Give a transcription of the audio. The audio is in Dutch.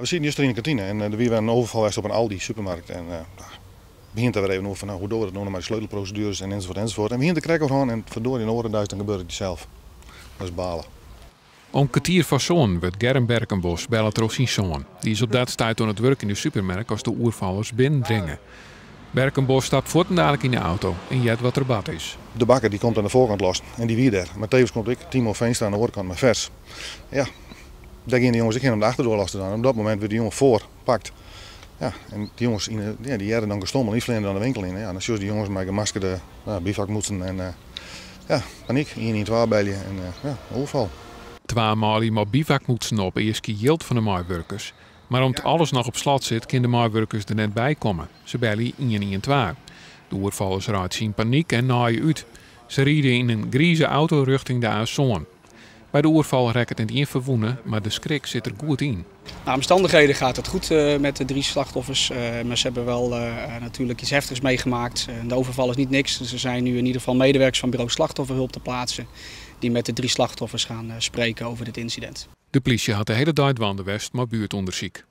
We zitten juist in de kantine en er weer een overval op een Aldi supermarkt. En begint er weer even over van hoe doen we dat nou met de sleutelprocedures en enzovoort. En we begint te kijken gewoon en verdorie in Orenduis dan gebeurt het zelf. Dat is balen. Om kwartier van zoon wordt Germ Berkenbos bellen door zijn zoon. Die is op dat tijd aan het werk in de supermarkt als de oervallers binnendringen. Berkenbos stapt voortdurend in de auto en jet wat er bad is. De bakker die komt aan de voorkant los en die wie daar. Maar tevens komt ik, Timo Veenstra, aan de overkant met vers. Ja, daar gingen de jongens ik ging om de achterdoor lasten dan. Op dat moment werd de jongen voorpakt. Ja, en die jongens die hadden dan gestommeld, die vliegen dan de winkel in. Ja, dan zie je die jongens met gemaskerde bivakmutsen en paniek. 1 in 2 bij je en overval. 2 maal op bivakmutsen op eerst gejild van de maaiwerkers. Maar omdat alles nog op slot zit, kunnen de maaiwerkers er net bij komen. Ze bellen 112. De oervallers raakt in paniek en naaien uit. Ze rieden in een grieze auto richting de A-zoon. Bij de oerval rekt het in één verwoenen, maar de schrik zit er goed in. Naar omstandigheden gaat het goed met de 3 slachtoffers. Maar ze hebben wel natuurlijk iets heftigs meegemaakt. De overval is niet niks. Dus er zijn nu in ieder geval medewerkers van bureau slachtofferhulp te plaatsen. Die met de 3 slachtoffers gaan spreken over dit incident. De politie had de hele dag wandelen maar buurtonderzoek.